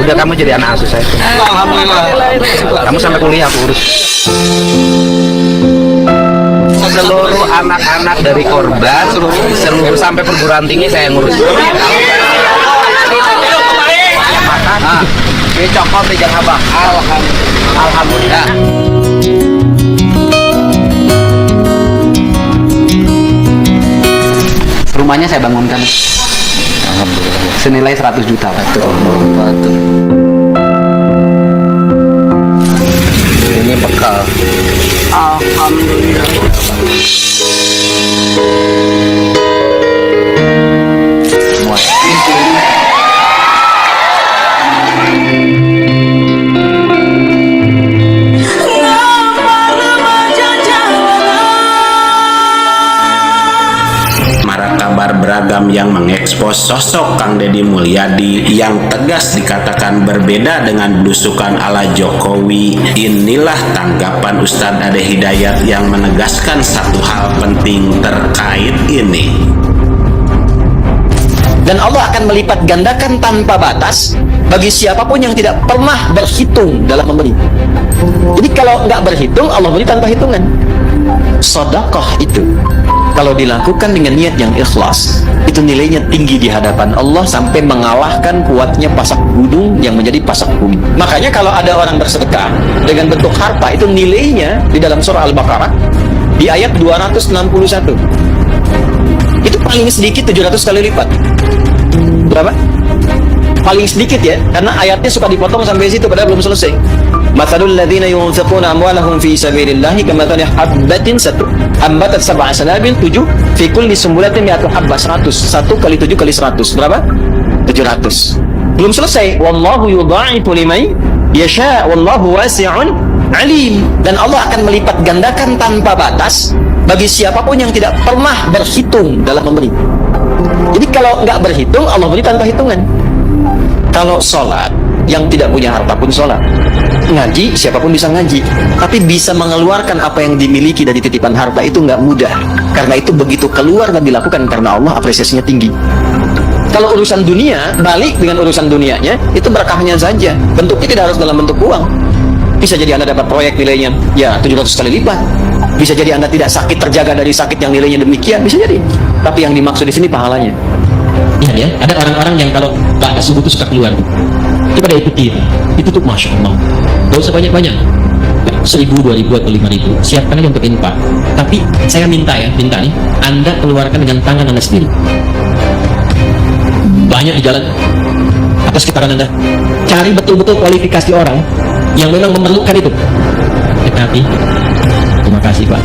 Udah kamu jadi anak asuh saya. Alhamdulillah. Kamu sampai kuliah aku urus. Seluruh anak-anak dari korban, seluruh sampai perguruan tinggi saya ngurus. Makan. Ini coklat di Abah. Alhamdulillah. Rumahnya saya bangunkan. Alhamdulillah. Senilai 100 juta. Ini bekal. Alhamdulillah. Kabar beragam yang mengekspos sosok Kang Deddy Mulyadi yang tegas dikatakan berbeda dengan belusukan ala Jokowi. Inilah tanggapan Ustadz Ade Hidayat yang menegaskan satu hal penting terkait ini. Dan Allah akan melipat gandakan tanpa batas bagi siapapun yang tidak pernah berhitung dalam memberi. Jadi kalau nggak berhitung, Allah beri tanpa hitungan. Sedekah itu kalau dilakukan dengan niat yang ikhlas, itu nilainya tinggi di hadapan Allah sampai mengalahkan kuatnya pasak gunung yang menjadi pasak bumi. Makanya kalau ada orang bersedekah dengan bentuk harta, itu nilainya di dalam surah Al-Baqarah di ayat 261 itu paling sedikit 700 kali lipat. Berapa? Paling sedikit ya, karena ayatnya suka dipotong sampai situ padahal belum selesai. Mathalul ladzina yunfiquna amwalahum fi sabilillahi kamathali habbatin ambatat sab'a sanabil 7 fi kulli sumbulatin mi'atu habbah 100. 1 kali 7 kali 100 berapa? 700. Belum selesai. Wallahu yudha'ifu liman yasha wallahu wasi'un alim. Dan Allah akan melipat gandakan tanpa batas bagi siapapun yang tidak pernah berhitung dalam memberi. Jadi kalau nggak berhitung, Allah beri tanpa hitungan. Kalau sholat, yang tidak punya harta pun sholat. Ngaji, siapapun bisa ngaji. Tapi bisa mengeluarkan apa yang dimiliki dari titipan harta itu nggak mudah. Karena itu begitu keluar dan dilakukan karena Allah, apresiasinya tinggi. Kalau urusan dunia, balik dengan urusan dunianya, itu berkahnya saja. Bentuknya tidak harus dalam bentuk uang. Bisa jadi Anda dapat proyek nilainya ya 700 kali lipat. Bisa jadi Anda tidak sakit, terjaga dari sakit yang nilainya demikian. Bisa jadi. Tapi yang dimaksud di sini pahalanya. Ya, ada orang-orang yang kalau tak subuh itu suka keluar, itu pada ikuti itu tuh masya Allah, gak usah banyak-banyak, 1.000, 2.000 atau 5.000, siapkan aja untuk infak. Tapi saya minta nih, Anda keluarkan dengan tangan Anda sendiri. Banyak di jalan atas sekitaran Anda, cari betul-betul kualifikasi orang yang memang memerlukan itu. Hati, terima kasih Pak,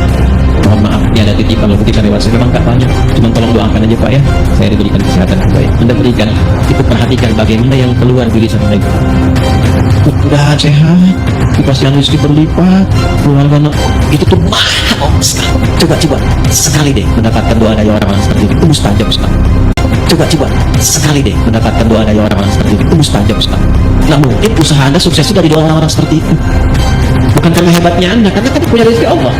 mohon maaf, ini ada titipan loh, titipan lewat saya memang gak banyak, cuma tolong doakan aja Pak ya, saya diberikan kesehatan yang baik. Anda berikan, itu perhatikan bagaimana yang keluar dari sana lagi. Mudah-mudahan sehat, dipasang rezeki berlipat, keluarga itu tuh mahal sekali. Coba sekali deh mendapatkan doa dari orang-orang seperti itu mustajab sekali. Coba sekali deh mendapatkan doa dari orang-orang seperti itu mustajab sekali. Nah mungkin usaha Anda sukses dari doa orang-orang seperti itu, bukan karena hebatnya Anda, karena kan punya rezeki Allah.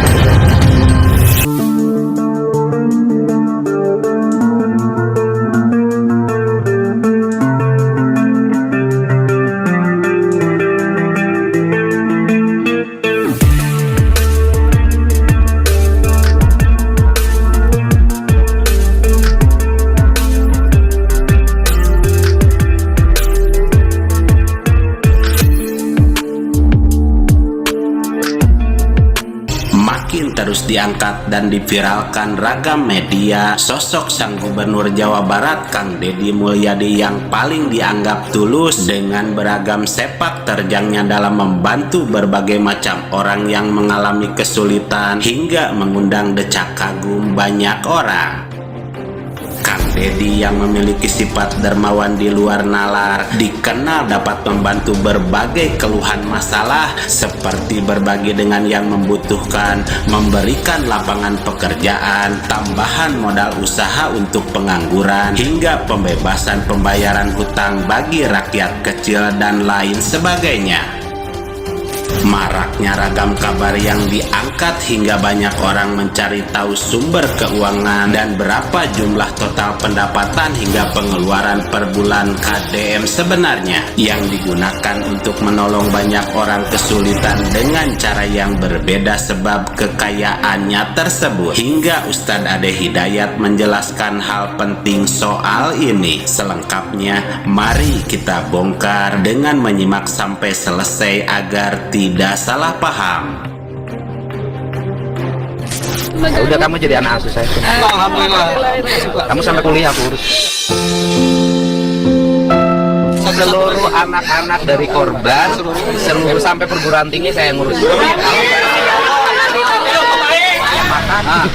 Terus diangkat dan diviralkan ragam media sosok sang gubernur Jawa Barat Kang Deddy Mulyadi yang paling dianggap tulus dengan beragam sepak terjangnya dalam membantu berbagai macam orang yang mengalami kesulitan hingga mengundang decak kagum banyak orang. Kang Deddy yang memiliki sifat dermawan di luar nalar dikenal dapat membantu berbagai keluhan masalah seperti berbagi dengan yang membutuhkan, memberikan lapangan pekerjaan, tambahan modal usaha untuk pengangguran, hingga pembebasan pembayaran hutang bagi rakyat kecil dan lain sebagainya. Maraknya ragam kabar yang diangkat hingga banyak orang mencari tahu sumber keuangan dan berapa jumlah total pendapatan hingga pengeluaran per bulan KDM sebenarnya yang digunakan untuk menolong banyak orang kesulitan dengan cara yang berbeda sebab kekayaannya tersebut. Hingga Ustadz Ade Hidayat menjelaskan hal penting soal ini. Selengkapnya mari kita bongkar dengan menyimak sampai selesai agar tidak salah paham. Udah kamu jadi anak asuh saya. Alhamdulillah. Kamu sampai kuliah aku urus. Seluruh anak-anak dari korban, seluruh sampai perguruan tinggi saya ngurus. Makan,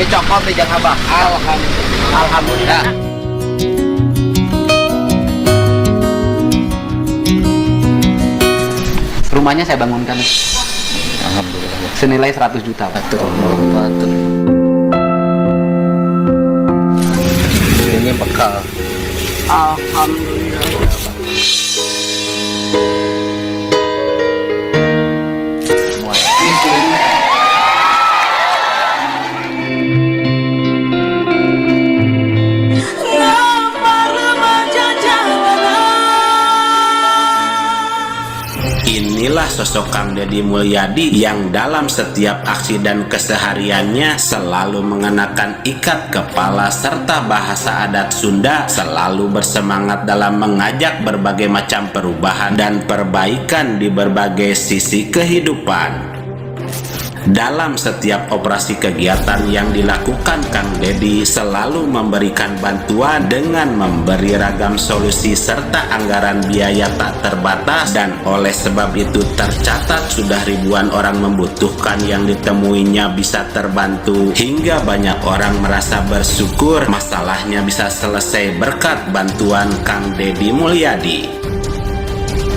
cokot di jangan abah. Alhamdulillah. Rumahnya saya bangunkan. Alhamdulillah. Senilai 100 juta. Betul. Ini bekal. Inilah sosok Kang Deddy Mulyadi yang dalam setiap aksi dan kesehariannya selalu mengenakan ikat kepala serta bahasa adat Sunda, selalu bersemangat dalam mengajak berbagai macam perubahan dan perbaikan di berbagai sisi kehidupan. Dalam setiap operasi kegiatan yang dilakukan, Kang Deddy selalu memberikan bantuan dengan memberi ragam solusi serta anggaran biaya tak terbatas, dan oleh sebab itu tercatat sudah ribuan orang membutuhkan yang ditemuinya bisa terbantu, hingga banyak orang merasa bersyukur masalahnya bisa selesai berkat bantuan Kang Deddy Mulyadi.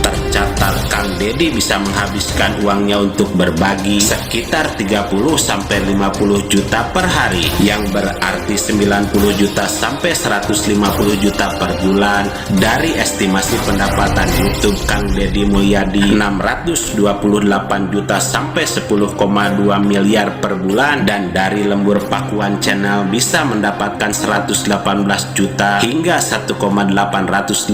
Tercatat Kang Deddy bisa menghabiskan uangnya untuk berbagi sekitar 30-50 juta per hari, yang berarti 90 juta sampai 150 juta per bulan. Dari estimasi pendapatan YouTube Kang Deddy Mulyadi 628 juta sampai 10,2 miliar per bulan, dan dari lembur pakuan channel bisa mendapatkan 118 juta hingga 1,886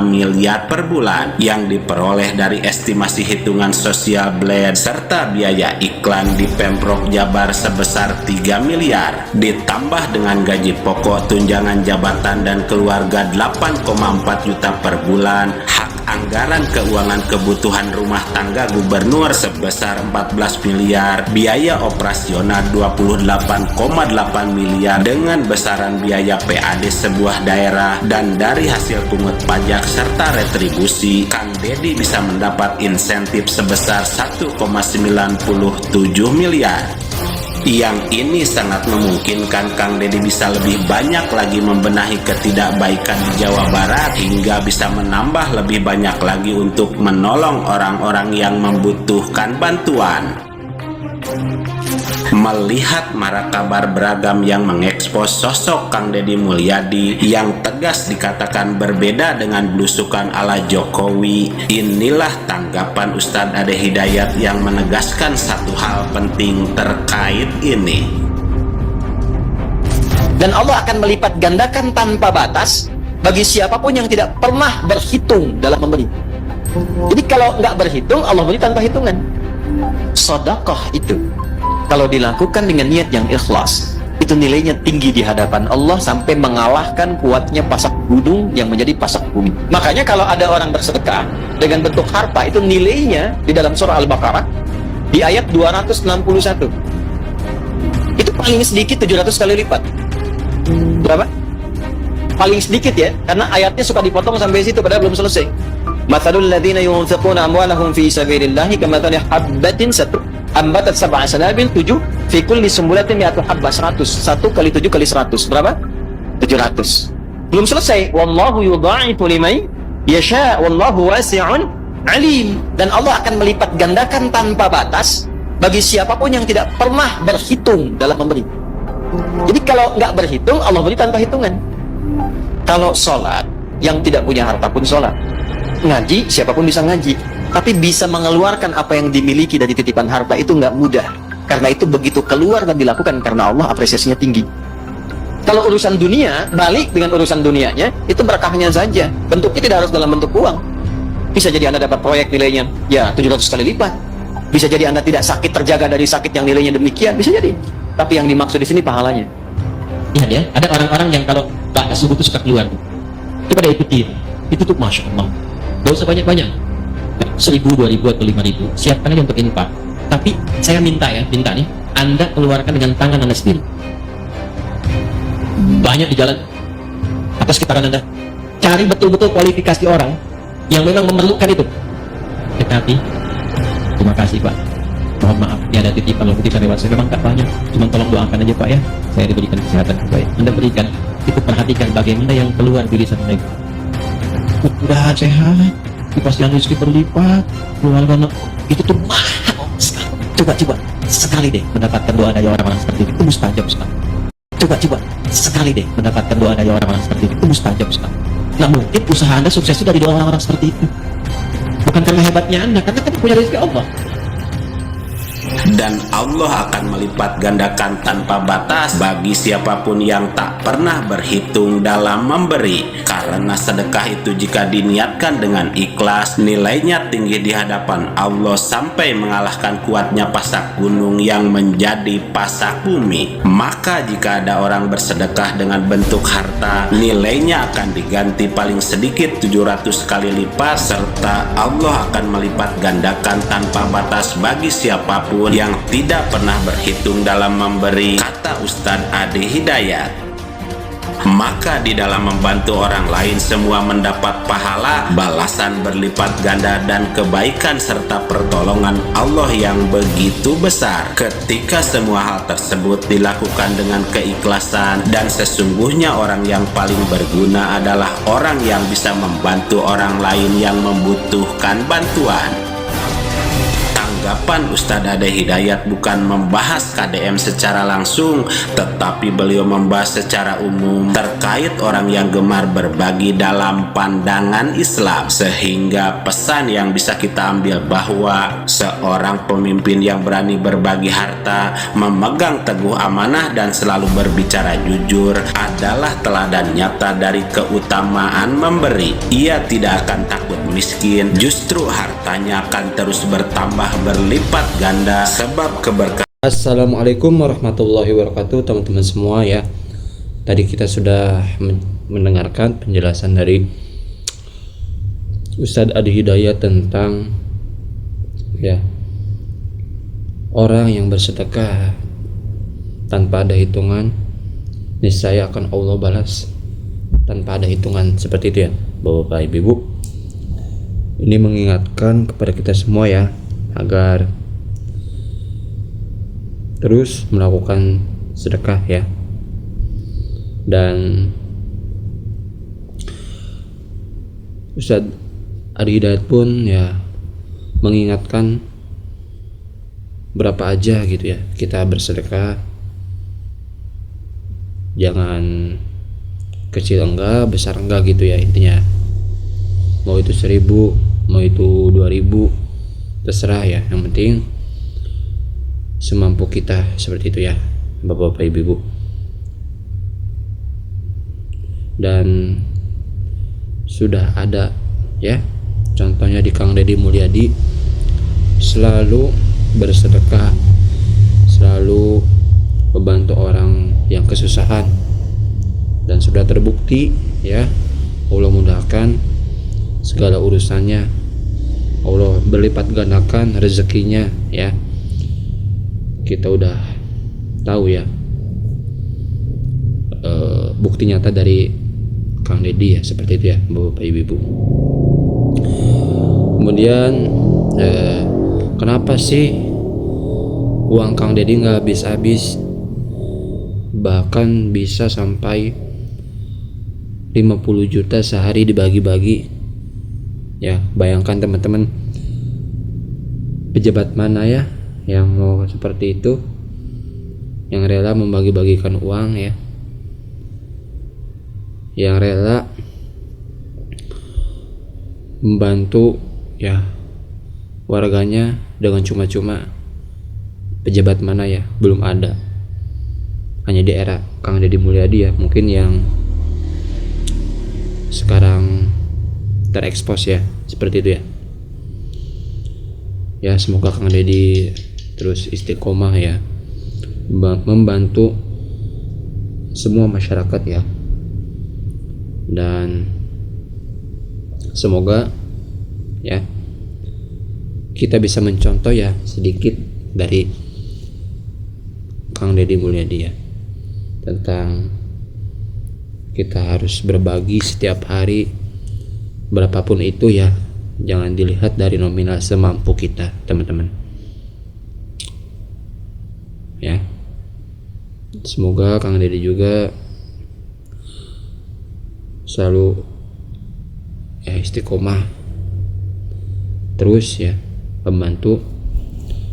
miliar per bulan, yang diperoleh dari estimasi hitungan sosial Blade serta biaya iklan di Pemprov Jabar sebesar 3 miliar, ditambah dengan gaji pokok, tunjangan jabatan dan keluarga 8,4 juta per bulan, hak anggaran keuangan kebutuhan rumah tangga gubernur sebesar 14 miliar, biaya operasional 28,8 miliar dengan besaran biaya PAD sebuah daerah, dan dari hasil pungut pajak serta retribusi, Kang Deddy bisa mendapat insentif sebesar 1,97 miliar. Yang ini sangat memungkinkan Kang Deddy bisa lebih banyak lagi membenahi ketidakbaikan di Jawa Barat, hingga bisa menambah lebih banyak lagi untuk menolong orang-orang yang membutuhkan bantuan. Melihat marak kabar beragam yang mengekspos sosok Kang Deddy Mulyadi yang tegas dikatakan berbeda dengan belusukan ala Jokowi, inilah tanggapan Ustadz Ade Hidayat yang menegaskan satu hal penting terkait ini. Dan Allah akan melipat gandakan tanpa batas bagi siapapun yang tidak pernah berhitung dalam memberi. Jadi kalau nggak berhitung, Allah beri tanpa hitungan. Sedekah itu kalau dilakukan dengan niat yang ikhlas, itu nilainya tinggi di hadapan Allah sampai mengalahkan kuatnya pasak gunung yang menjadi pasak bumi. Makanya kalau ada orang bersedekah dengan bentuk harta, itu nilainya di dalam surah Al-Baqarah di ayat 261 itu paling sedikit 700 kali lipat. Berapa? Paling sedikit ya, karena ayatnya suka dipotong sampai situ padahal belum selesai. Mathalul ladzina yunfiquna amwalahum fi sabilillahi kamathali habbatin ambatat sab'a sanabil 7 fi kulli sumbulatin mi'atu habbah 100. 1 kali 7 kali 100 berapa? 700. Belum selesai. Wallahu yudha'ifu liman yasha wallahu wasi'un alim. Dan Allah akan melipat gandakan tanpa batas bagi siapapun yang tidak pernah berhitung dalam memberi. Jadi kalau nggak berhitung, Allah beri tanpa hitungan. Kalau sholat, yang tidak punya harta pun sholat. Ngaji, siapapun bisa ngaji. Tapi bisa mengeluarkan apa yang dimiliki dari titipan harta itu nggak mudah. Karena itu begitu keluar dan dilakukan karena Allah, apresiasinya tinggi. Kalau urusan dunia, balik dengan urusan dunianya, itu berkahnya saja. Bentuknya tidak harus dalam bentuk uang. Bisa jadi Anda dapat proyek nilainya ya 700 kali lipat. Bisa jadi Anda tidak sakit, terjaga dari sakit yang nilainya demikian, bisa jadi. Tapi yang dimaksud di sini pahalanya. Lihat ya, ada orang-orang yang kalau batas subuh itu suka keluar. Itu pada ikutin. Itu tuh Masya Allah. Gak usah banyak-banyak. 1.000, 2.000 atau 5.000. Siapkan aja untuk infak. Tapi saya minta nih, Anda keluarkan dengan tangan Anda sendiri. Banyak di jalan atas kitaran Anda. Cari betul-betul kualifikasi orang yang memang memerlukan itu. Dekati. Terima kasih Pak. Mohon maaf, ini ada titipan loh, titipan lewat saya memang tak banyak. Cuma tolong doakan aja Pak ya. Saya diberikan kesehatan terbaik. Anda berikan, itu perhatikan bagaimana yang keluar di lisan mereka. Mudah sehat, dipastikan rezeki berlipat, keluarga itu tuh mahal sekali. Coba sekali deh mendapatkan doa dari orang-orang seperti itu mustajab sekali. Coba sekali deh mendapatkan doa dari orang-orang seperti itu mustajab sekali. Nah mungkin usaha Anda sukses itu dari doa orang-orang seperti itu. Bukan karena hebatnya Anda, karena kan punya rezeki Allah. Dan Allah akan melipat gandakan tanpa batas bagi siapapun yang tak pernah berhitung dalam memberi. Karena sedekah itu jika diniatkan dengan ikhlas, nilainya tinggi di hadapan Allah sampai mengalahkan kuatnya pasak gunung yang menjadi pasak bumi. Maka jika ada orang bersedekah dengan bentuk harta, nilainya akan diganti paling sedikit 700 kali lipat, serta Allah akan melipat gandakan tanpa batas bagi siapapun yang tidak pernah berhitung dalam memberi, kata Ustadz Adi Hidayat. Maka di dalam membantu orang lain semua mendapat pahala, balasan berlipat ganda dan kebaikan serta pertolongan Allah yang begitu besar. Ketika semua hal tersebut dilakukan dengan keikhlasan, dan sesungguhnya orang yang paling berguna adalah orang yang bisa membantu orang lain yang membutuhkan bantuan. Tanggapan Ustadz Ade Hidayat bukan membahas KDM secara langsung, tetapi beliau membahas secara umum terkait orang yang gemar berbagi dalam pandangan Islam. Sehingga pesan yang bisa kita ambil bahwa seorang pemimpin yang berani berbagi harta, memegang teguh amanah dan selalu berbicara jujur adalah teladan nyata dari keutamaan memberi. Ia tidak akan takut miskin, justru hartanya akan terus bertambah berlipat ganda sebab keberkahan. Assalamualaikum warahmatullahi wabarakatuh teman-teman semua ya. Tadi kita sudah mendengarkan penjelasan dari Ustadz Adi Hidayat tentang ya orang yang bersedekah tanpa ada hitungan, niscaya akan Allah balas tanpa ada hitungan, seperti itu ya Bapak Ibu. Ini mengingatkan kepada kita semua ya, agar terus melakukan sedekah ya. Dan Ustadz Adi Hidayat pun ya mengingatkan berapa aja gitu ya kita bersedekah, jangan kecil enggak, besar enggak gitu ya. Intinya mau itu 1.000, mau itu 2.000, terserah ya, yang penting semampu kita, seperti itu ya Bapak-bapak Ibu-ibu. Dan sudah ada ya contohnya di Kang Deddy Mulyadi, selalu bersedekah, selalu membantu orang yang kesusahan, dan sudah terbukti ya, Allah mudahkan segala urusannya, Allah berlipat gandakan rezekinya ya. Kita udah tahu ya bukti nyata dari Kang Deddy ya, seperti itu ya Bapak Ibu. Kemudian kenapa sih uang Kang Deddy nggak habis-habis, bahkan bisa sampai 50 juta sehari dibagi-bagi ya. Bayangkan teman-teman, pejabat mana ya yang mau seperti itu, yang rela membagi-bagikan uang ya, yang rela membantu ya warganya dengan cuma-cuma. Pejabat mana ya, belum ada. Hanya di era Kang Deddy Mulyadi ya mungkin yang sekarang terekspos ya, seperti itu ya. Ya semoga Kang Deddy terus istiqomah ya, membantu semua masyarakat ya, dan semoga ya kita bisa mencontoh ya sedikit dari Kang Deddy Mulyadi ya, tentang kita harus berbagi setiap hari berapapun itu ya, jangan dilihat dari nominal, semampu kita teman-teman ya. Semoga Kang Deddy juga selalu ya istiqomah terus ya, membantu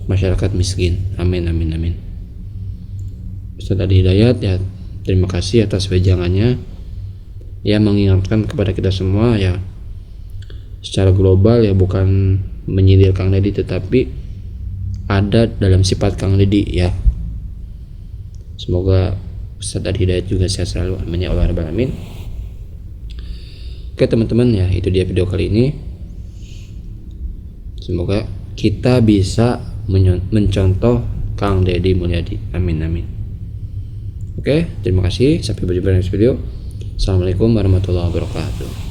masyarakat miskin. Amin amin amin. Ustaz Adi Hidayat ya, terima kasih atas wejangannya ya, mengingatkan kepada kita semua ya secara global ya, bukan menyindir Kang Deddy tetapi ada dalam sifat Kang Deddy ya. Semoga Ustaz Adi Hidayat juga sehat selalu, amin ya Allah rabbal alamin. Oke teman-teman ya, itu dia video kali ini. Semoga kita bisa mencontoh Kang Deddy Mulyadi, amin amin. Oke, terima kasih, sampai berjumpa di next video. Assalamualaikum warahmatullahi wabarakatuh.